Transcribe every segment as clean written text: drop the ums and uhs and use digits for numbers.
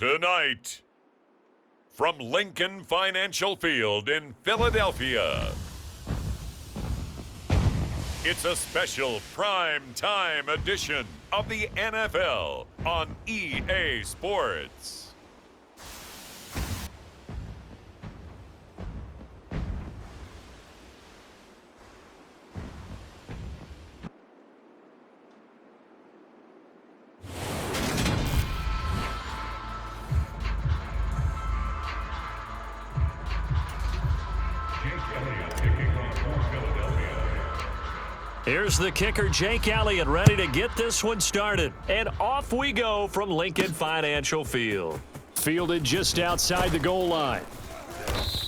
Tonight, from Lincoln Financial Field in Philadelphia, it's a special prime time edition of the NFL on EA Sports. Here's the kicker, Jake Elliott, ready to get this one started. And off we go from Lincoln Financial Field. Fielded just outside the goal line.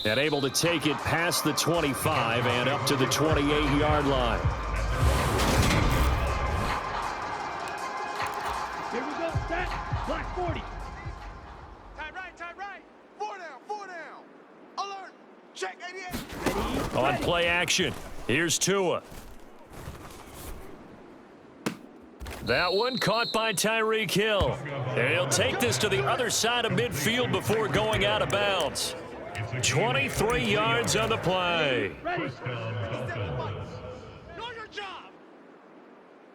And able to take it past the 25 and up to the 28-yard line. Here we go, set, black 40. Tight right. 4 down. Alert, check 88. Ready, On play action, here's Tua. That one caught by Tyreek Hill. And he'll take this to the other side of midfield before going out of bounds. 23 yards on the play. ready. 57 mics. Know your job.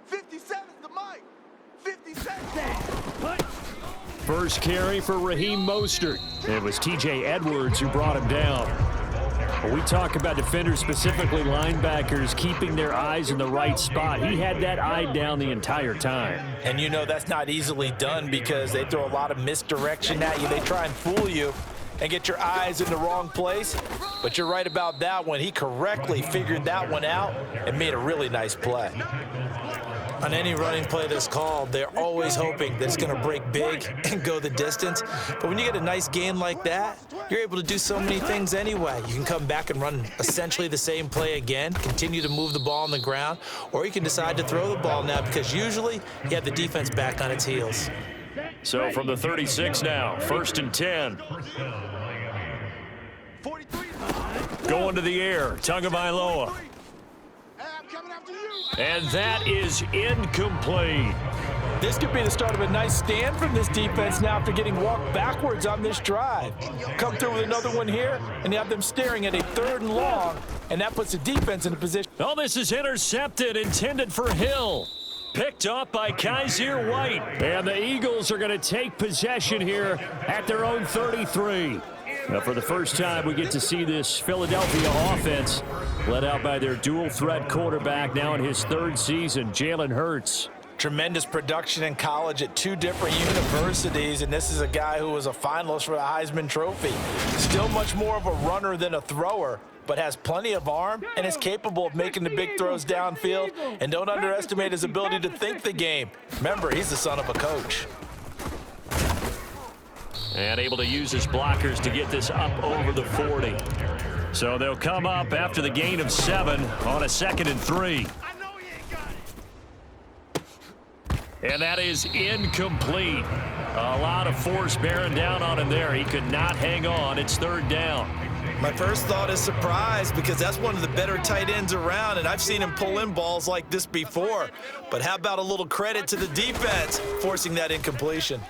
57's the mic. 57. Set, put. First carry for Raheem Mostert. It was TJ Edwards who brought him down. When we talk about defenders, specifically linebackers, keeping their eyes in the right spot, he had that eye down the entire time. And you know that's not easily done because they throw a lot of misdirection at you. They try and fool you and get your eyes in the wrong place. But you're right about that one. He correctly figured that one out and made a really nice play. On any running play that's called, they're always hoping that it's going to break big and go the distance. But when you get a nice gain like that, you're able to do so many things anyway. You can come back and run essentially the same play again, continue to move the ball on the ground, or you can decide to throw the ball now because usually you have the defense back on its heels. So from the 36 now, 1st and 10. 43. Going to the air, Tagovailoa. Hey, I'm coming after you. And that is incomplete. This could be the start of a nice stand from this defense now after getting walked backwards on this drive. Come through with another one here, and you have them staring at a 3rd and long, and that puts the defense in a position. Oh, this is intercepted, intended for Hill. Picked off by Kaiser White. And the Eagles are going to take possession here at their own 33. Now, for the first time, we get to see this Philadelphia offense led out by their dual-threat quarterback now in his 3rd season, Jalen Hurts. Tremendous production in college at 2 different universities, and this is a guy who was a finalist for the Heisman Trophy. Still much more of a runner than a thrower, but has plenty of arm and is capable of making the big throws downfield. And don't underestimate his ability to think the game. Remember, he's the son of a coach. And able to use his blockers to get this up over the 40. So they'll come up after the gain of 7 on a 2nd and 3. I know he ain't got it. And that is incomplete. A lot of force bearing down on him there. He could not hang on. It's 3rd down. My first thought is surprise because that's one of the better tight ends around, and I've seen him pull in balls like this before. But how about a little credit to the defense forcing that incompletion?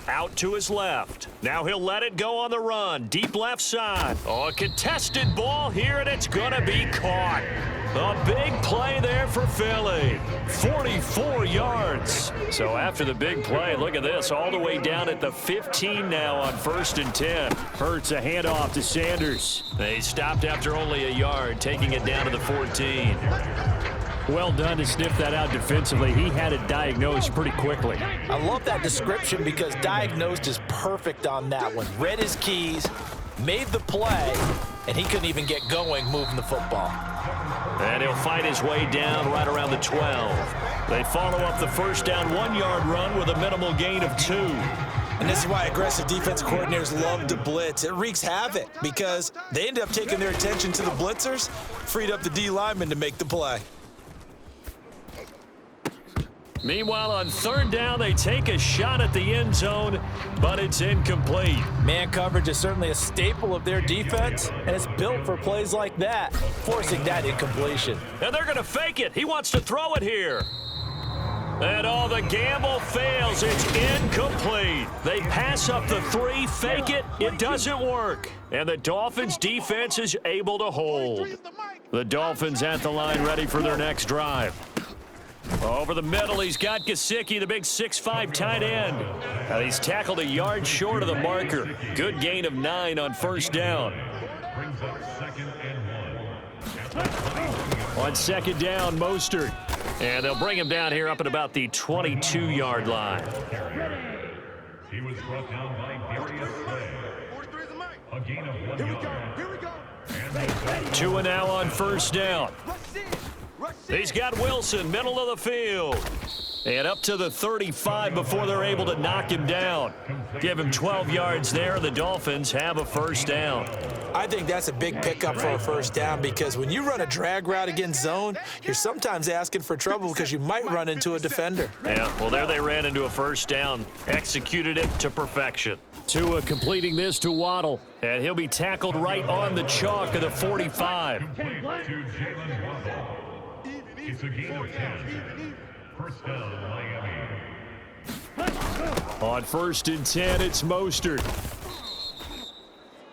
Out to his left. Now he'll let it go on the run. Deep left side. Oh, a contested ball here, and it's going to be caught. A big play there for Philly. 44 yards. So after the big play, look at this. All the way down at the 15 now on 1st and 10. Hurts a handoff to Sanders. They stopped after only a yard, taking it down to the 14. Well done to sniff that out defensively. He had it diagnosed pretty quickly. I love that description because diagnosed is perfect on that one. Read his keys, made the play, and he couldn't even get going moving the football. And he'll fight his way down right around the 12. They follow up the 1st down 1-yard run with a minimal gain of 2. And this is why aggressive defensive coordinators love to blitz. It wreaks havoc because they end up taking their attention to the blitzers, freed up the D lineman to make the play. Meanwhile, on 3rd down, they take a shot at the end zone, but it's incomplete. Man coverage is certainly a staple of their defense, and it's built for plays like that, forcing that incompletion. And they're going to fake it. He wants to throw it here. And all the gamble fails. It's incomplete. They pass up the 3, fake it. It doesn't work. And the Dolphins' defense is able to hold. The Dolphins at the line ready for their next drive. Over the middle, he's got Gesicki, the big 6'5" tight end. Now he's tackled a yard short of the marker. Good gain of 9 on first down. On second down, Mostert. And they'll bring him down here up at about the 22-yard line. He was brought down by Darius Slay. A gain of 1 yard. Here we go. Tua now on first down. He's got Wilson, middle of the field. And up to the 35 before they're able to knock him down. Give him 12 yards there. The Dolphins have a first down. I think that's a big pickup for a first down because when you run a drag route against zone, you're sometimes asking for trouble because you might run into a defender. Yeah, well, there they ran into a first down. Executed it to perfection. Tua completing this to Waddle. And he'll be tackled right on the chalk of the 45. It's a gain of 10. First down, Miami. On first and 10, it's Mostert.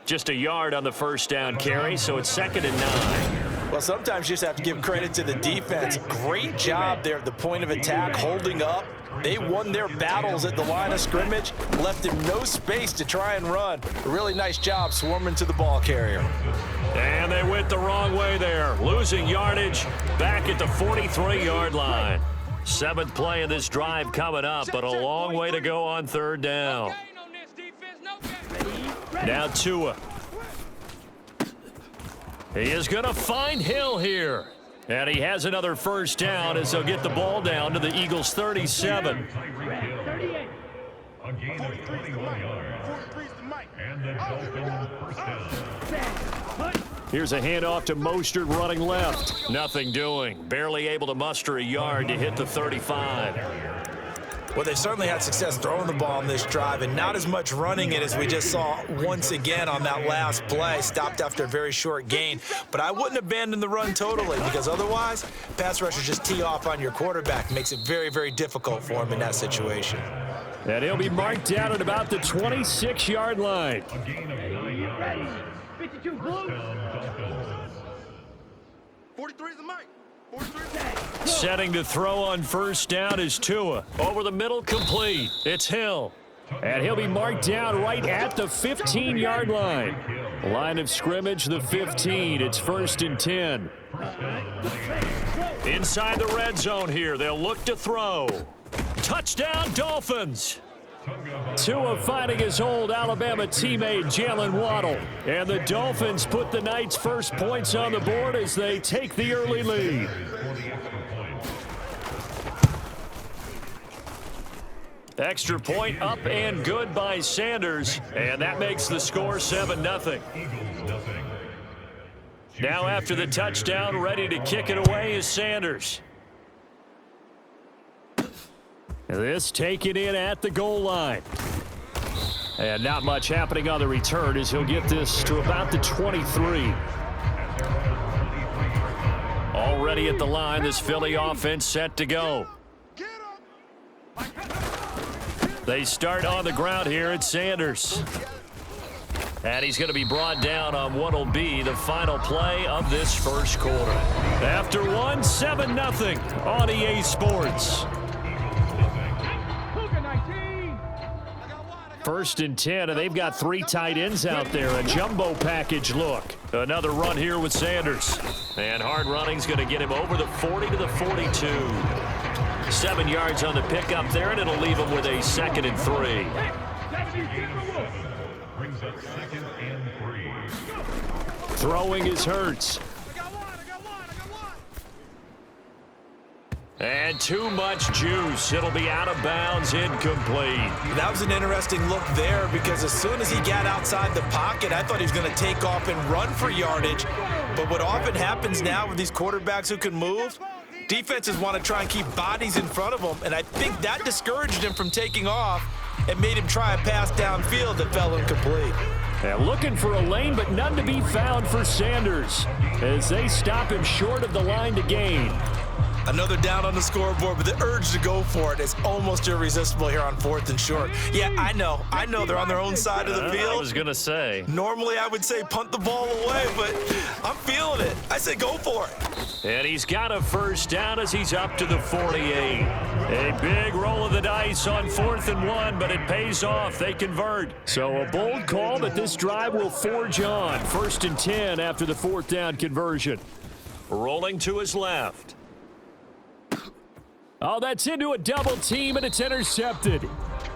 Just a yard on the first down carry, so it's second and 9. Well, sometimes you just have to give credit to the defense. Great job there at the point of attack, holding up. They won their battles at the line of scrimmage, left him no space to try and run. A really nice job swarming to the ball carrier. And they went the wrong way there, losing yardage back at the 43-yard line. 7th play of this drive coming up, but a long way to go on third down. Now Tua. He is going to find Hill here. And he has another first down as they'll get the ball down to the Eagles' 37. A gain of 21 yards. And the Dolphins first down. Here's a handoff to Mostert running left. Nothing doing. Barely able to muster a yard to hit the 35. Well, they've certainly had success throwing the ball on this drive and not as much running it as we just saw once again on that last play. Stopped after a very short gain. But I wouldn't abandon the run totally because otherwise, pass rushers just tee off on your quarterback. Makes it very, very difficult for him in that situation. And he'll be marked down at about the 26-yard line. A gain of 9 yards. 52 blue. 43 is the mic. 43. Setting to throw on first down is Tua. Over the middle, complete. It's Hill. And he'll be marked down right at the 15-yard line. Line of scrimmage, the 15. It's first and 10. Inside the red zone here. They'll look to throw. Touchdown, Dolphins. Tua finding his old Alabama teammate Jalen Waddle. And the Dolphins put the night's first points on the board as they take the early lead. Extra point up and good by Sanders. And that makes the score 7-0. Now after the touchdown, ready to kick it away is Sanders. This taken in at the goal line. And not much happening on the return as he'll get this to about the 23. Already at the line, this Philly offense set to go. They start on the ground here at Sanders. And he's going to be brought down on what will be the final play of this first quarter. After one, 7-0 on EA Sports. First and 10, and they've got 3 tight ends out there. A jumbo package look. Another run here with Sanders. And hard running's going to get him over the 40 to the 42. 7 yards on the pickup there, and it'll leave him with a 2nd and 3. Brings up 2nd and 3. Throwing is Hurts. And too much juice. It'll be out of bounds, incomplete. That was an interesting look there because as soon as he got outside the pocket, I thought he was going to take off and run for yardage. But what often happens now with these quarterbacks who can move, defenses want to try and keep bodies in front of them, and I think that discouraged him from taking off and made him try a pass downfield that fell incomplete. And looking for a lane, but none to be found for Sanders as they stop him short of the line to gain. Another down on the scoreboard, but the urge to go for it is almost irresistible here on 4th and short. Yeah, I know they're on their own side of the field. I was going to say. Normally I would say punt the ball away, but I'm feeling it. I say go for it. And he's got a first down as he's up to the 48. A big roll of the dice on 4th and 1, but it pays off. They convert. So a bold call, but this drive will forge on. 1st and 10 after the 4th down conversion. Rolling to his left. Oh, that's into a double team, and it's intercepted.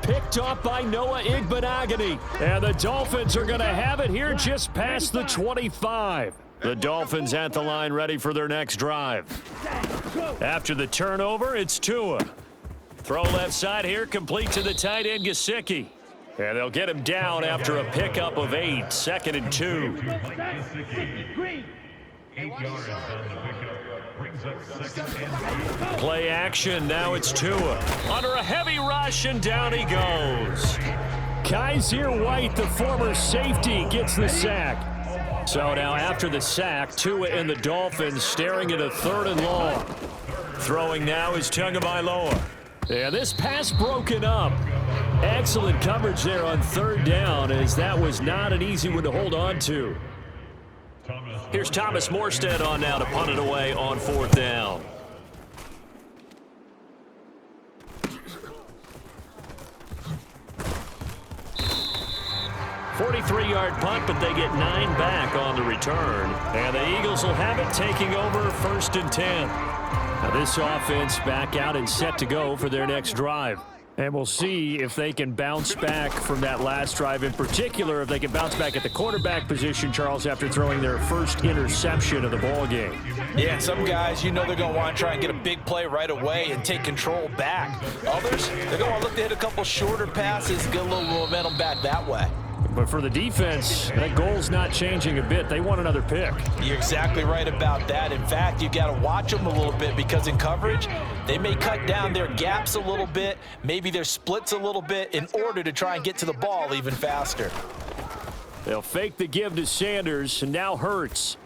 Picked off by Noah Igbenogany. And the Dolphins are going to have it here just past the 25. The Dolphins at the line ready for their next drive. After the turnover, it's Tua. Throw left side here, complete to the tight end, Gesicki. And they'll get him down after a pickup of 8, 2nd and 2. 8 yards on the pickup. Brings up 2nd and 2. Play action, now it's Tua. Under a heavy rush, and down he goes. Kaiser White, the former safety, gets the sack. So now after the sack, Tua and the Dolphins staring at a 3rd and long. Throwing now is Tagovailoa. And this pass broken up. Excellent coverage there on 3rd down, as that was not an easy one to hold on to. Here's Thomas Morstead on now to punt it away on 4th down. .43-yard punt, but they get 9 back on the return. And the Eagles will have it, taking over 1st and 10. Now this offense back out and set to go for their next drive. And we'll see if they can bounce back from that last drive, in particular if they can bounce back at the quarterback position, Charles, after throwing their first interception of the ball game. Yeah, some guys, they're going to want to try and get a big play right away and take control back. Others, they're going to look to hit a couple shorter passes, get a little momentum back that way. But for the defense, that goal's not changing a bit. They want another pick. You're exactly right about that. In fact, you've got to watch them a little bit, because in coverage, they may cut down their gaps a little bit, maybe their splits a little bit, in order to try and get to the ball even faster. They'll fake the give to Sanders, and now Hurts.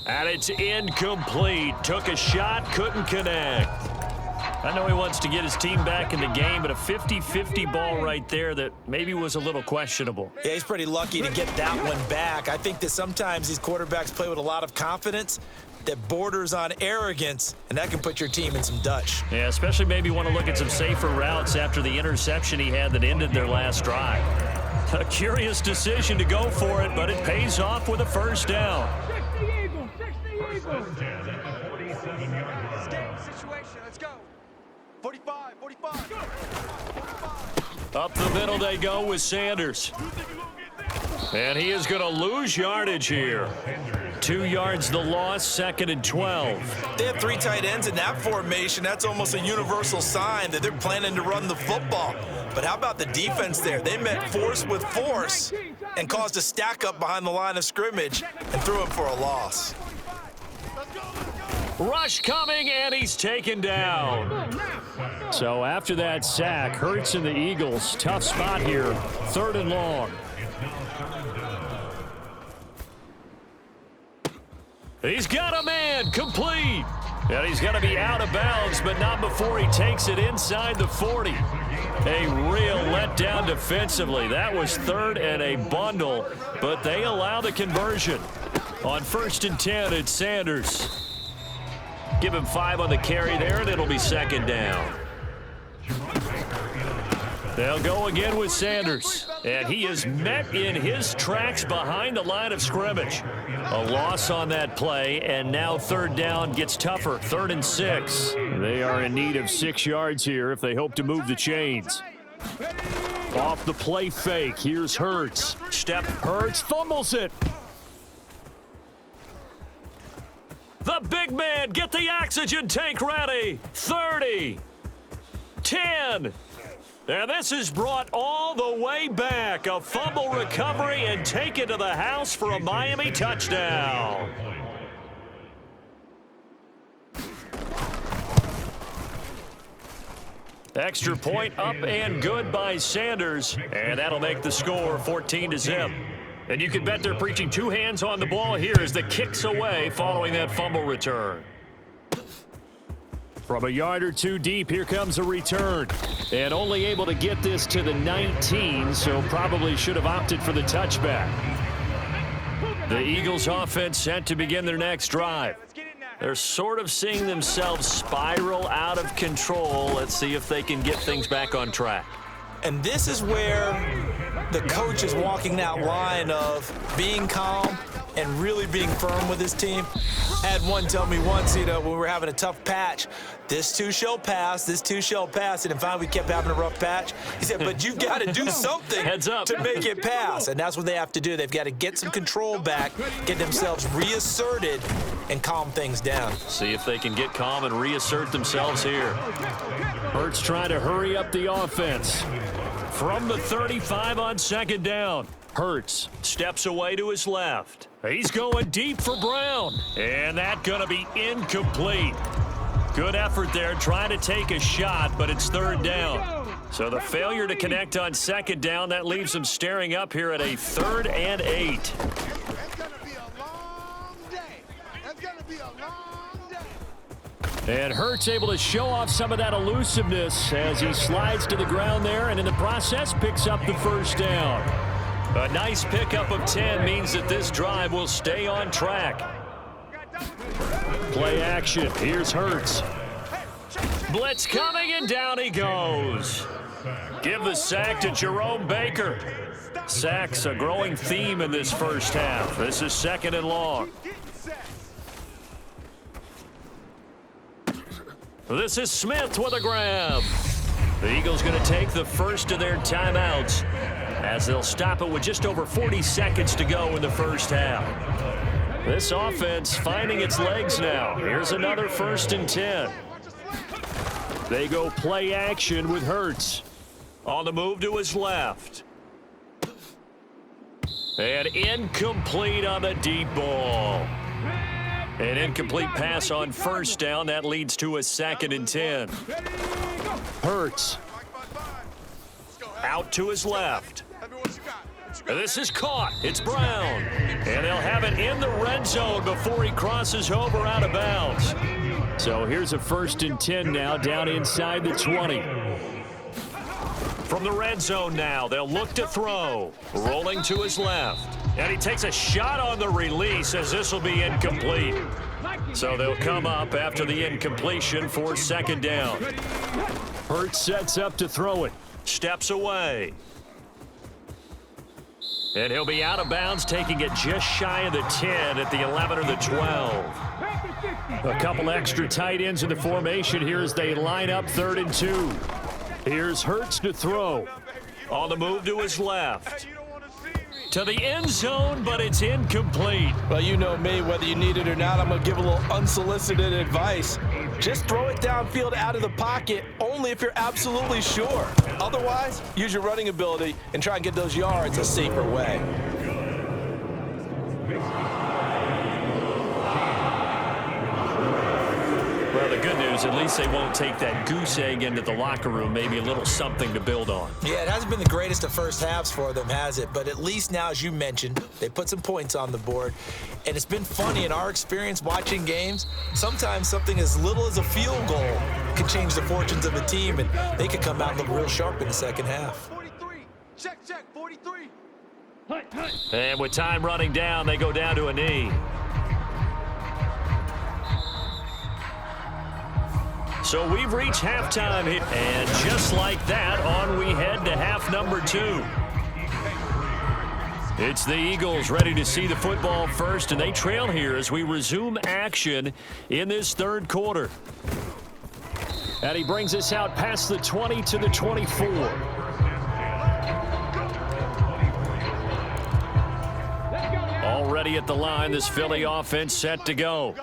And it's incomplete. Took a shot, couldn't connect. I know he wants to get his team back in the game, but a 50-50 ball right there that maybe was a little questionable. Yeah, he's pretty lucky to get that one back. I think that sometimes these quarterbacks play with a lot of confidence that borders on arrogance, and that can put your team in some Dutch. Yeah, especially maybe want to look at some safer routes after the interception he had that ended their last drive. A curious decision to go for it, but it pays off with a first down. 60 Eagles, 60 Eagles. Situation, let's go. 45, 45. Up the middle they go with Sanders. And he is going to lose yardage here. 2 yards the loss, 2nd and 12. They have 3 tight ends in that formation. That's almost a universal sign that they're planning to run the football. But how about the defense there? They met force with force and caused a stack up behind the line of scrimmage and threw him for a loss. Rush coming, and he's taken down. So after that sack, Hurts and the Eagles, tough spot here, 3rd and long. He's got a man, complete. And he's going to be out of bounds, but not before he takes it inside the 40. A real letdown defensively. That was 3rd and a bundle, but they allow the conversion. On 1st and 10, it's Sanders. Give him 5 on the carry there, and it'll be 2nd down. They'll go again with Sanders, and he is met in his tracks behind the line of scrimmage. A loss on that play, and now 3rd down gets tougher, 3rd and 6. They are in need of 6 yards here if they hope to move the chains. Off the play fake, here's Hurts. Step Hurts, fumbles it. The big man, get the oxygen tank ready. 30, 10. And this is brought all the way back. A fumble recovery and take it to the house for a Miami touchdown. Extra point up and good by Sanders. And that'll make the score 14-0. And you can bet they're preaching 2 hands on the ball here as the kick's away following that fumble return. From a yard or two deep, here comes a return. And only able to get this to the 19, so probably should have opted for the touchback. The Eagles offense set to begin their next drive. They're sort of seeing themselves spiral out of control. Let's see if they can get things back on track. And this is where the coach is walking that line of being calm and really being firm with his team. I had one tell me once, when we were having a tough patch, this too shall pass, this too shall pass. And finally we kept having a rough patch. He said, but you got to do something Heads up. to make it pass. And that's what they have to do. They've got to get some control back, get themselves reasserted, and calm things down. See if they can get calm and reassert themselves here. Hurts trying to hurry up the offense. From the 35 on second down. Hurts steps away to his left. He's going deep for Brown. And that's going to be incomplete. Good effort there trying to take a shot, but it's third down. So the failure to connect on second down, that leaves them staring up here at a 3rd and 8. It's going to be a long day. It's going to be a long day. And Hurts able to show off some of that elusiveness as he slides to the ground there, and in the process picks up the first down. A nice pickup of 10 means that this drive will stay on track. Play action. Here's Hurts. Blitz coming, and down he goes. Give the sack to Jerome Baker. Sacks a growing theme in this first half. This is 2nd and long. This is Smith with a grab. The Eagles going to take the first of their timeouts as they'll stop it with just over 40 seconds to go in the first half. This offense finding its legs now. Here's another 1st and 10. They go play action with Hurts. On the move to his left. And incomplete on the deep ball. An incomplete pass on first down. That leads to a 2nd and 10. Hurts. Out to his left. This is caught. It's Brown. And they'll have it in the red zone before he crosses over out of bounds. So here's a 1st and 10 now down inside the 20. From the red zone now, they'll look to throw. Rolling to his left. And he takes a shot on the release as this will be incomplete. So they'll come up after the incompletion for 2nd down. Hurts sets up to throw it. Steps away. And he'll be out of bounds, taking it just shy of the 10 at the 11 or the 12. A couple extra tight ends in the formation here as they line up 3rd and 2. Here's Hurts to throw. On the move to his left. To the end zone, but it's incomplete. Well, you know me, whether you need it or not, I'm going to give a little unsolicited advice. Just throw it downfield out of the pocket, only if you're absolutely sure. Otherwise, use your running ability and try and get those yards a safer way. Well, the good news, at least they won't take that goose egg into the locker room, maybe a little something to build on. Yeah, it hasn't been the greatest of first halves for them, has it? But at least now, as you mentioned, they put some points on the board. And it's been funny in our experience watching games, sometimes something as little as a field goal can change the fortunes of a team, and they could come out and look real sharp in the second half. 43. Check, 43. And with time running down, they go down to a knee. So we've reached halftime here, and just like that, on we head to half number 2. It's the Eagles ready to see the football first, and they trail here as we resume action in this 3rd quarter. And he brings us out past the 20 to the 24. Already at the line, this Philly offense set to go.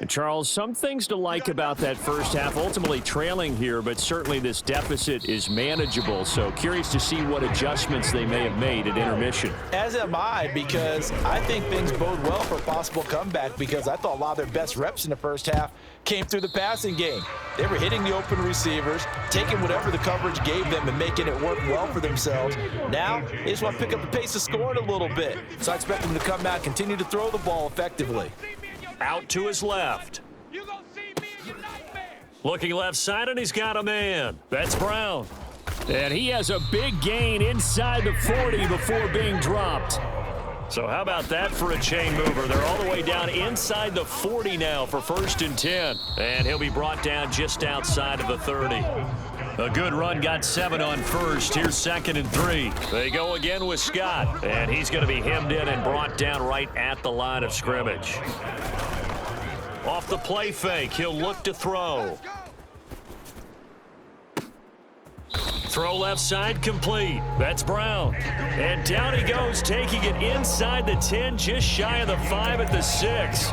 And Charles, some things to like about that first half, ultimately trailing here, but certainly this deficit is manageable. So curious to see what adjustments they may have made at intermission. As am I, because I think things bode well for a possible comeback, because I thought a lot of their best reps in the first half came through the passing game. They were hitting the open receivers, taking whatever the coverage gave them and making it work well for themselves. Now, they just want to pick up the pace of scoring a little bit. So I expect them to come out, continue to throw the ball effectively. Out to his left. You gonna see me in your nightmares. Looking left side, and he's got a man. That's Brown. And he has a big gain inside the 40 before being dropped. So how about that for a chain mover? They're all the way down inside the 40 now for 1st and 10. And he'll be brought down just outside of the 30. A good run, got 7 on first. Here's 2nd and 3. They go again with Scott. And he's going to be hemmed in and brought down right at the line of scrimmage. Off the play fake, he'll look to throw. Throw left side complete. That's Brown. And down he goes, taking it inside the 10, just shy of the 5 at the 6.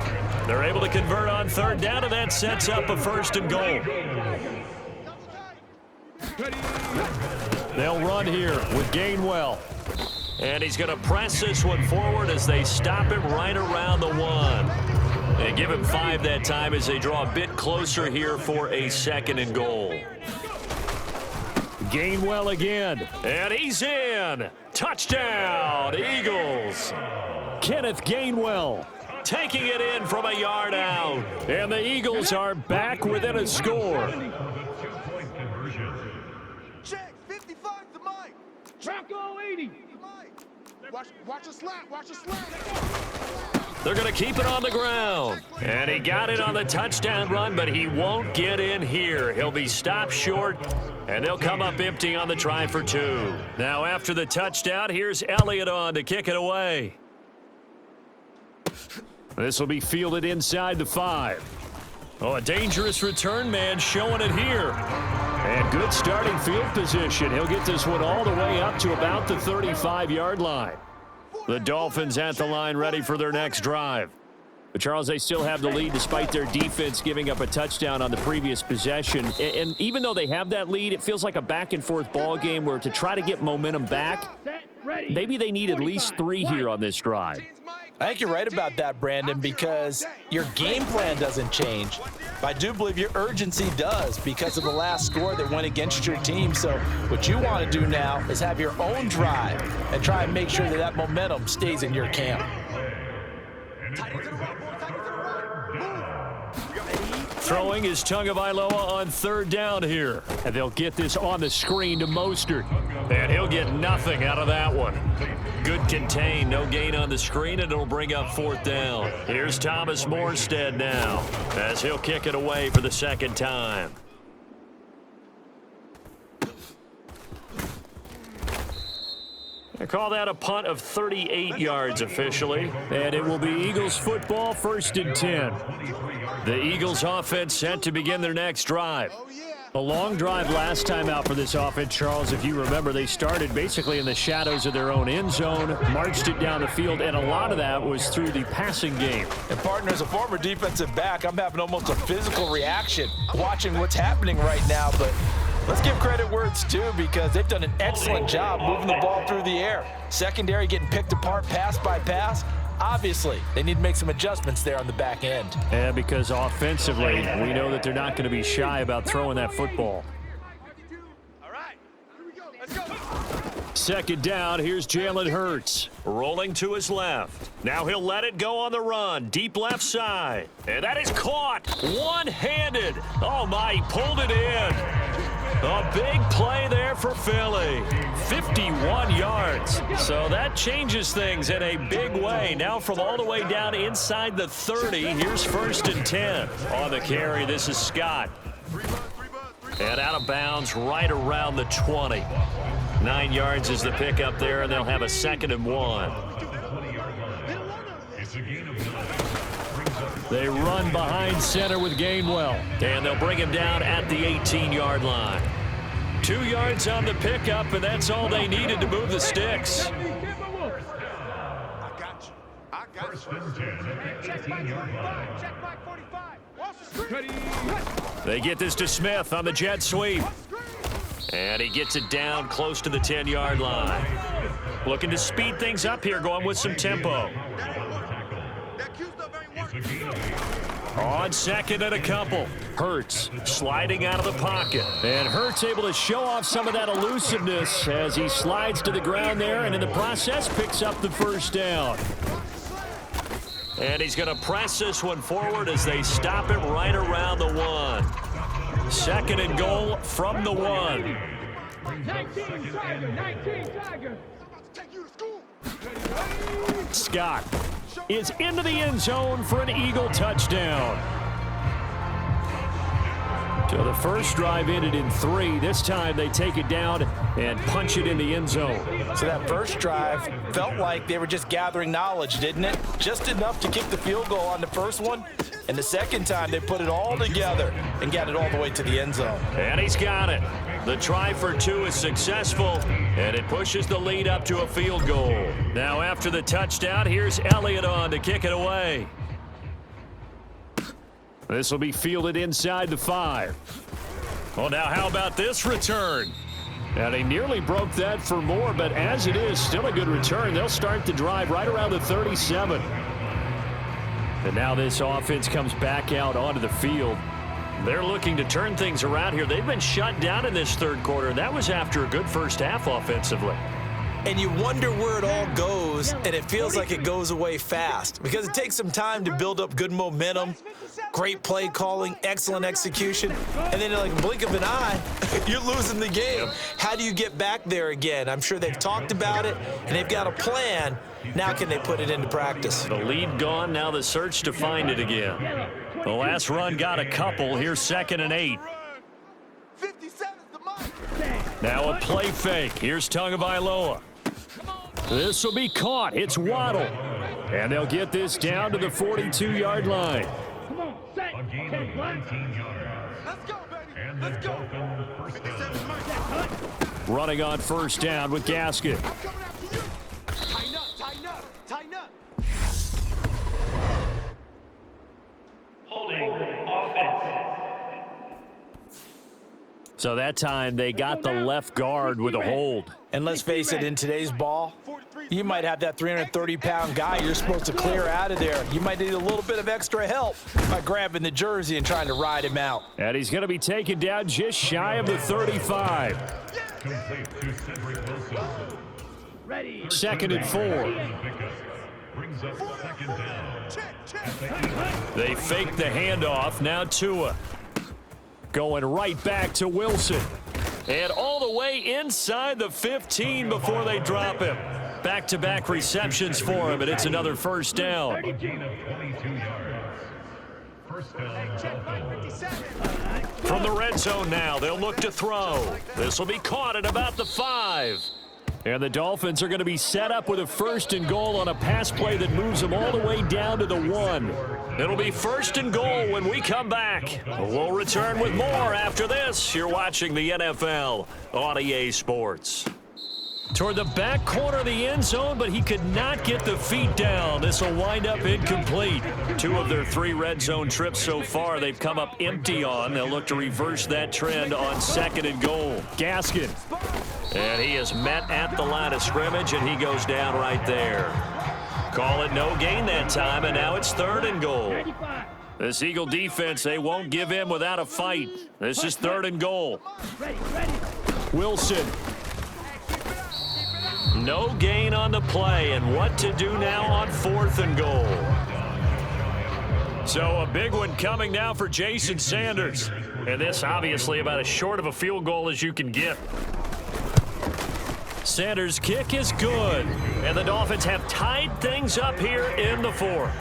They're able to convert on 3rd down, and that sets up a 1st and goal. They'll run here with Gainwell. And he's going to press this one forward as they stop him right around the 1. They give him 5 that time as they draw a bit closer here for a 2nd and goal. Gainwell again. And he's in. Touchdown, Eagles. Kenneth Gainwell. Taking it in from a yard out. And the Eagles are back within a score. Check, 55 to Mike. Rocco 80. Watch a slant, watch a slant. They're going to keep it on the ground. And he got it on the touchdown run, but he won't get in here. He'll be stopped short, and they'll come up empty on the try for 2. Now after the touchdown, here's Elliott on to kick it away. This will be fielded inside the 5. Oh, a dangerous return man showing it here. And good starting field position. He'll get this one all the way up to about the 35-yard line. The Dolphins at the line ready for their next drive. But Charles, they still have the lead despite their defense giving up a touchdown on the previous possession. And even though they have that lead, it feels like a back-and-forth ball game where to try to get momentum back, maybe they need at least 3 here on this drive. I think you're right about that, Brandon, because your game plan doesn't change. But I do believe your urgency does because of the last score that went against your team. So what you want to do now is have your own drive and try and make sure that that momentum stays in your camp. Throwing is Tagovailoa on 3rd down here. And they'll get this on the screen to Mostert. And he'll get nothing out of that one. Good contain, no gain on the screen, and it'll bring up 4th down. Here's Thomas Morstead now as he'll kick it away for the 2nd time. They call that a punt of 38 yards officially. And it will be Eagles football, 1st and 10. The Eagles offense set to begin their next drive. A long drive last time out for this offense, Charles. If you remember, they started basically in the shadows of their own end zone, marched it down the field, and a lot of that was through the passing game. And partner, as a former defensive back, I'm having almost a physical reaction watching what's happening right now. But let's give credit where it's due because they've done an excellent job moving the ball through the air. Secondary getting picked apart pass by pass. Obviously, they need to make some adjustmts there on the back end. Yeah, because offensively, we know that they're not going to be shy about throwing that football. All right, here we go. Let's go. 2nd down, here's Jalen Hurts. Rolling to his left. Now he'll let it go on the run. Deep left side. And that is caught. One-handed. Oh, my, he pulled it in. A big play there for Philly. 51 yards. So that changes things in a big way. Now from all the way down inside the 30, here's 1st and 10. On the carry, this is Scott. And out of bounds right around the 20. 9 yards is the pickup there, and they'll have a 2nd and 1. They run behind center with Gainwell. And they'll bring him down at the 18-yard line. 2 yards on the pickup, and that's all they needed to move the sticks. I got you. I got you. Check back 45. Check back 45. Watch the screen. They get this to Smith on the jet sweep. And he gets it down close to the 10-yard line. Looking to speed things up here, going with some tempo. On 2nd and a couple. Hurts sliding out of the pocket. And Hurts able to show off some of that elusiveness as he slides to the ground there and in the process picks up the 1st down. And he's going to press this one forward as they stop him right around the 1. Second and goal from the 1. 19 Tiger, 19 Tiger. Take you to school. Scott is into the end zone for an Eagle touchdown. So the first drive ended in 3. This time they take it down and punch it in the end zone. So that first drive felt like they were just gathering knowledge, didn't it? Just enough to kick the field goal on the first one. And the second time they put it all together and got it all the way to the end zone. And he's got it. The try for 2 is successful, and it pushes the lead up to a field goal. Now after the touchdown, here's Elliott on to kick it away. This will be fielded inside the 5. Well, now how about this return? And he nearly broke that for more, but as it is, still a good return. They'll start the drive right around the 37. And now this offense comes back out onto the field. They're looking to turn things around here. They've been shut down in this third quarter. That was after a good first half offensively. And you wonder where it all goes, and it feels like it goes away fast because it takes some time to build up good momentum, great play calling, excellent execution, and then in like a blink of an eye, you're losing the game. How do you get back there again? I'm sure they've talked about it, and they've got a plan. Now can they put it into practice? The lead gone, now the search to find it again. The last run got a couple. Here's 2nd and 8. 57's the mark. Now a play fake. Here's Tagovailoa. This will be caught. It's Waddle. And they'll get this down to the 42-yard line. Come on, set. A gain of 19 yards. Let's go, baby. And the Let's go. Dolphin first down. 57's mark. Running on first down with Gaskin. I'm coming after you. Tighten up, tighten up, tighten up. So that time they got the left guard with a hold. And let's face it, in today's ball, you might have that 330-pound guy you're supposed to clear out of there. You might need a little bit of extra help by grabbing the jersey and trying to ride him out. And he's going to be taken down just shy of the 35. Complete to Cedric Wilson. Ready. 2nd and 4. Pickup brings up 2nd down. Check, check. They fake the handoff. Now Tua going right back to Wilson. And all the way inside the 15 before they drop him. Back-to-back receptions for him, and it's another first down. A gain of 22 yards. First down, Dolphins. From the red zone now, they'll look to throw. This will be caught at about the 5. And the Dolphins are going to be set up with a 1st and goal on a pass play that moves them all the way down to the 1. It'll be 1st and goal when we come back. We'll return with more after this. You're watching the NFL on EA Sports. Toward the back corner of the end zone, but he could not get the feet down. This will wind up incomplete. 2 of their 3 red zone trips so far they've come up empty on. They'll look to reverse that trend on 2nd and goal. Gaskin. And he is met at the line of scrimmage, and he goes down right there. Call it no gain that time, and now it's 3rd and goal. This Eagle defense, they won't give in without a fight. This is 3rd and goal. Ready, ready. Wilson. No gain on the play, and what to do now on 4th and goal. So a big one coming now for Jason Sanders. And this obviously about as short of a field goal as you can get. Sanders' kick is good, and the Dolphins have tied things up here in the 4th.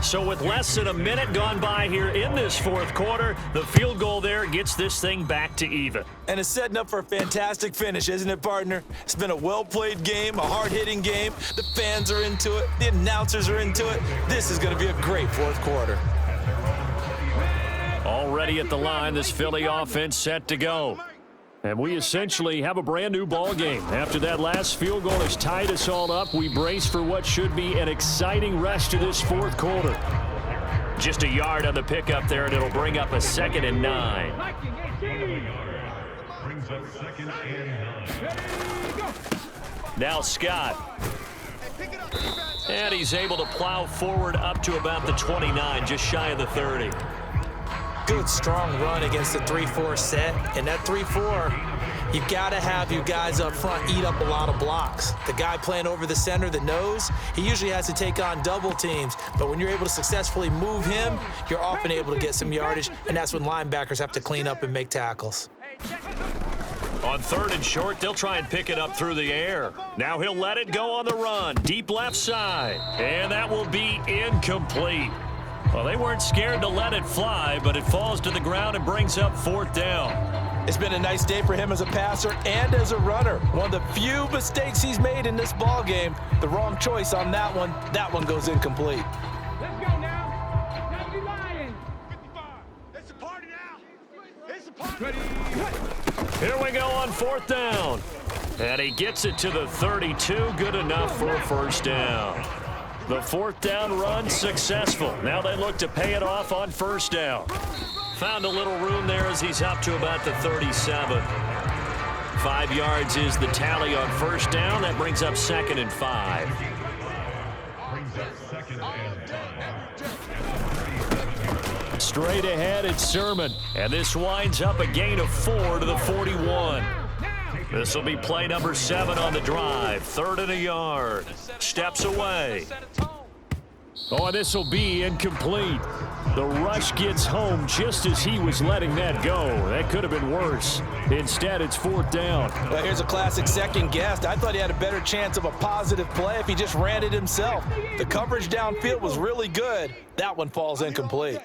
So with less than a minute gone by here in this 4th quarter, the field goal there gets this thing back to even. And it's setting up for a fantastic finish, isn't it, partner? It's been a well-played game, a hard-hitting game. The fans are into it. The announcers are into it. This is going to be a great 4th quarter. Already at the line, this Philly offense set to go. And we essentially have a brand new ball game. After that last field goal has tied us all up, we brace for what should be an exciting rest to this 4th quarter. Just a yard on the pickup there, and it'll bring up a 2nd and 9. Brings up 2nd and 9. Now Scott. And he's able to plow forward up to about the 29, just shy of the 30. Good, strong run against the 3-4 set. And that 3-4, You've got to have you guys up front eat up a lot of blocks. The guy playing over the center, the nose, he usually has to take on double teams. But when you're able to successfully move him, you're often able to get some yardage, and that's when linebackers have to clean up and make tackles. On 3rd and short, they'll try and pick it up through the air. Now he'll let it go on the run, deep left side. And that will be incomplete. Well, they weren't scared to let it fly, but it falls to the ground and brings up 4th down. It's been a nice day for him as a passer and as a runner. One of the few mistakes he's made in this ball game. The wrong choice on that one. That one goes incomplete. Let's go now. Now be lying. 55. It's a party now. It's a party. Ready. Here we go on 4th down. And he gets it to the 32. Good enough for a 1st down. The 4th down run successful. Now they look to pay it off on 1st down. Found a little room there as he's up to about the 37. 5 yards is the tally on 1st down. That brings up 2nd and 5. Brings up 2nd and 5. Straight ahead, it's Sermon. And this winds up a gain of 4 to the 41. This will be play number 7 on the drive. 3rd and a yard. Steps away. Oh, this will be incomplete. The rush gets home just as he was letting that go. That could have been worse. Instead, it's 4th down. Well, here's a classic second guess. I thought he had a better chance of a positive play if he just ran it himself. The coverage downfield was really good. That one falls incomplete.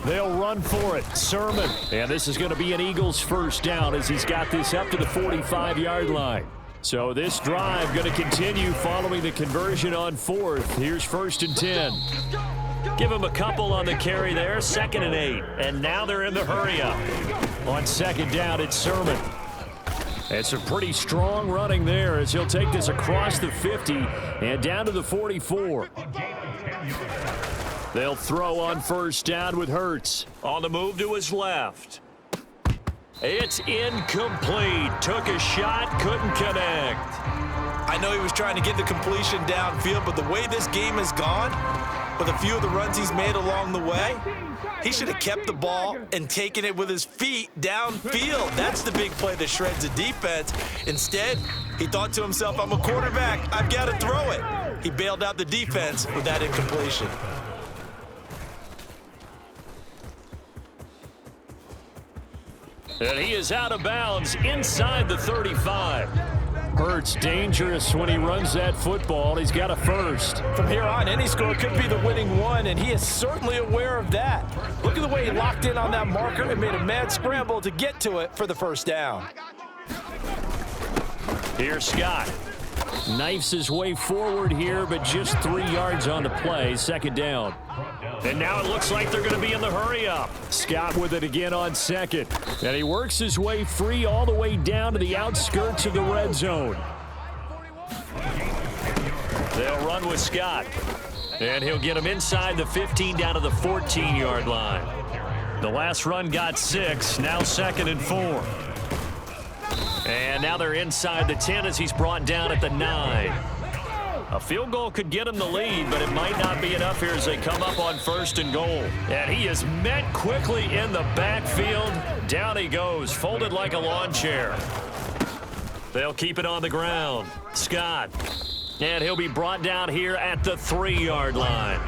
They'll run for it. Sermon. And this is going to be an Eagles 1st down as he's got this up to the 45-yard line. So this drive going to continue following the conversion on 4th. Here's 1st and 10. Give him a couple on the carry there. 2nd and 8. And now they're in the hurry up. On 2nd down, it's Sermon. It's a pretty strong running there as he'll take this across the 50 and down to the 44. They'll throw on 1st down with Hurts. On the move to his left. It's incomplete. Took a shot, couldn't connect. I know he was trying to get the completion downfield, but the way this game has gone, with a few of the runs he's made along the way, he should have kept the ball and taken it with his feet downfield. That's the big play that shreds a defense. Instead, he thought to himself, I'm a quarterback. I've got to throw it. He bailed out the defense with that incompletion. And he is out of bounds inside the 35. Hurts dangerous when he runs that football. He's got a 1st. From here on, any score could be the winning one, and he is certainly aware of that. Look at the way he locked in on that marker and made a mad scramble to get to it for the 1st down. Here's Scott. Knifes his way forward here, but just 3 yards on the play. 2nd down. And now it looks like they're going to be in the hurry up. Scott with it again on 2nd. And he works his way free all the way down to the outskirts of the red zone. They'll run with Scott. And he'll get him inside the 15 down to the 14-yard line. The last run got 6. Now 2nd and 4. And now they're inside the 10 as he's brought down at the 9. A field goal could get him the lead, but it might not be enough here as they come up on 1st and goal. And he is met quickly in the backfield. Down he goes, folded like a lawn chair. They'll keep it on the ground. Scott. And he'll be brought down here at the 3-yard line.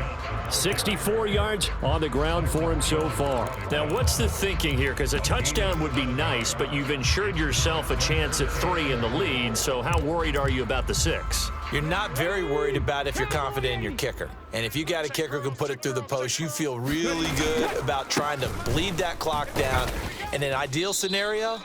64 yards on the ground for him so far. Now, what's the thinking here? Because a touchdown would be nice, but you've ensured yourself a chance at 3 in the lead, so how worried are you about the 6? You're not very worried about if you're confident in your kicker. And if you got a kicker who can put it through the post, you feel really good about trying to bleed that clock down. In an ideal scenario,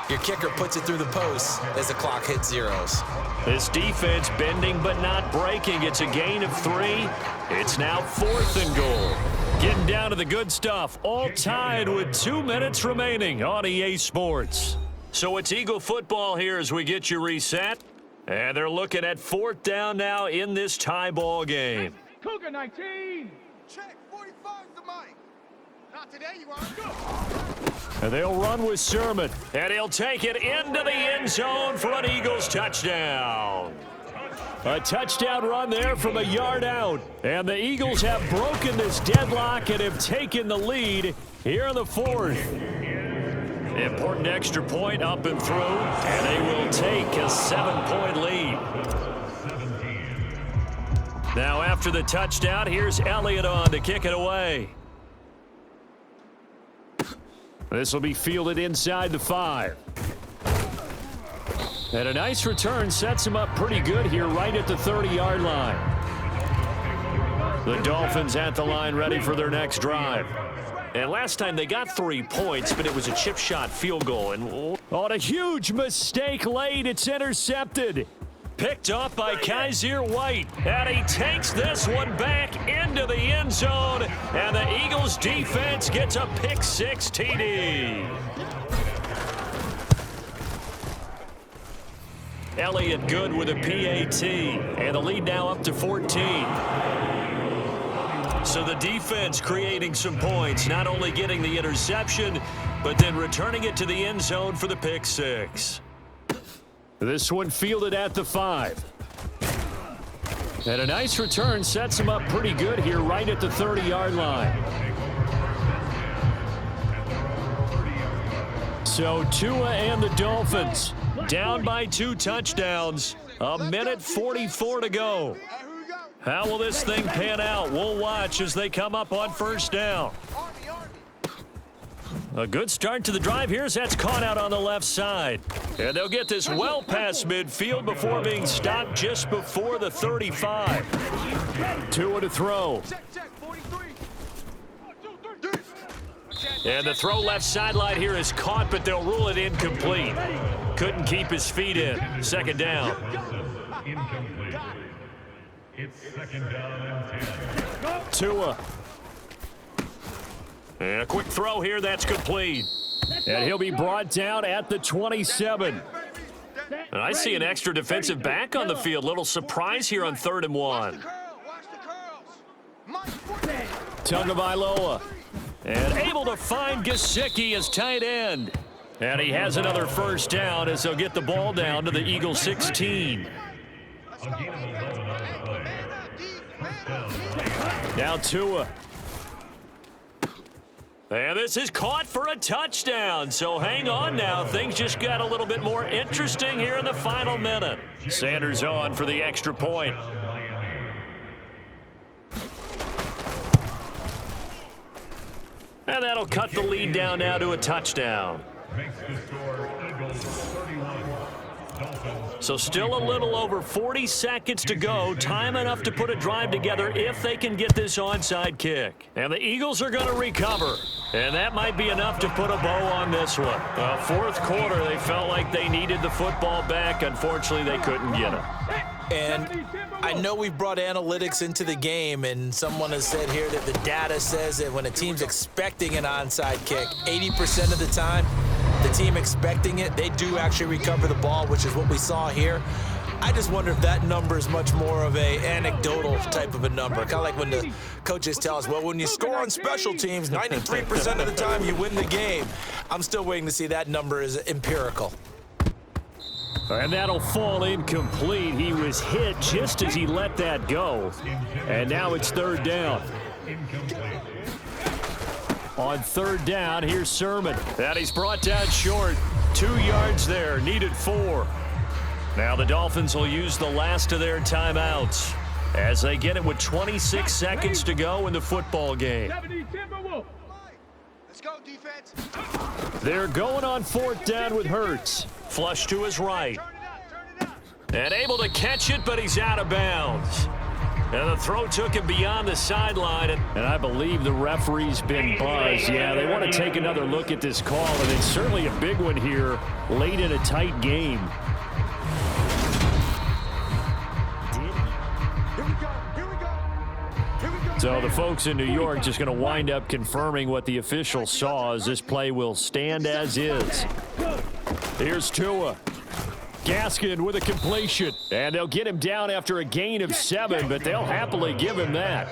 your kicker puts it through the post as the clock hits zeros. This defense bending but not breaking. It's a gain of 3. It's now 4th and goal. Getting down to the good stuff. All tied with 2 minutes remaining on EA Sports. So it's Eagle football here as we get you reset. And they're looking at 4th down now in this tie ball game. Cougar 19. Check, 45's the mic. Not today, you are. Go. And they'll run with Sermon. And he'll take it into the end zone for an Eagles touchdown. A touchdown run there from a yard out. And the Eagles have broken this deadlock and have taken the lead here in the 4th. Important extra point up and through, and they will take a 7-point lead. Now after the touchdown, here's Elliott on to kick it away. This will be fielded inside the 5. And a nice return sets him up pretty good here right at the 30-yard line. The Dolphins at the line ready for their next drive. And last time they got 3 points, but it was a chip shot field goal. And on a huge mistake late, it's intercepted. Picked off by Kaiser White. And he takes this one back into the end zone. And the Eagles defense gets a pick 6 TD. Elliott good with a PAT. And the lead now up to 14. So the defense creating some points, not only getting the interception, but then returning it to the end zone for the pick 6. This one fielded at the 5. And a nice return sets him up pretty good here right at the 30-yard line. So Tua and the Dolphins down by 2 touchdowns. A minute 44 to go. How will this thing pan out? We'll watch as they come up on first down. A good start to the drive here as that's caught out on the left side. And they'll get this well past midfield before being stopped just before the 35. Tua to throw. And the throw left sideline here is caught, but they'll rule it incomplete. Couldn't keep his feet in. Second down. It's second down and 10. Tua. And a quick throw here, that's complete. And he'll be brought down at the 27. And I see an extra defensive back on the field. Little surprise here on 3rd and 1. Tagovailoa. And able to find Gesicki as tight end. And he has another first down as they'll get the ball down to the Eagles 16. Now Tua. And this is caught for a touchdown. So hang on now. Things just got a little bit more interesting here in the final minute. Sanders on for the extra point. And that'll cut the lead down now to a touchdown. So still a little over 40 seconds to go. Time enough to put a drive together if they can get this onside kick. And the Eagles are going to recover. And that might be enough to put a bow on this one. Fourth quarter, they felt like they needed the football back. Unfortunately, they couldn't get it. And I know we've brought analytics into the game, and someone has said here that the data says that when a team's expecting an onside kick, 80% of the time, the team expecting it, they do actually recover the ball, which is what we saw here. I just wonder if that number is much more of a anecdotal type of a number. Kind of like when the coaches tell us, well, when you score on special teams, 93% of the time you win the game. I'm still waiting to see that number is empirical. And that'll fall incomplete. He was hit just as he let that go. And now it's 3rd down. On 3rd down, here's Sermon. And he's brought down short. 2 yards there, needed 4. Now the Dolphins will use the last of their timeouts as they get it with 26 seconds to go in the football game. Let's go, defense. They're going on 4th down with Hurts. Flush to his right. And able to catch it, but he's out of bounds. And the throw took him beyond the sideline. And I believe the referee's been buzzed. Yeah, they want to take another look at this call, and it's certainly a big one here late in a tight game. So the folks in New York just going to wind up confirming what the official saw as this play will stand as is. Here's Tua. Gaskin with a completion. And they'll get him down after a gain of 7, but they'll happily give him that.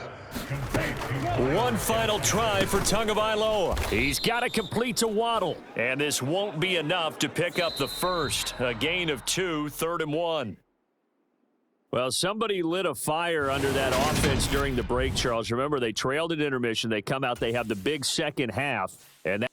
One final try for Tagovailoa. He's got to complete to Waddle. And this won't be enough to pick up the first. A gain of 2, 3rd and 1. Well, somebody lit a fire under that offense during the break, Charles. Remember, they trailed at intermission. They come out, they have the big second half. And that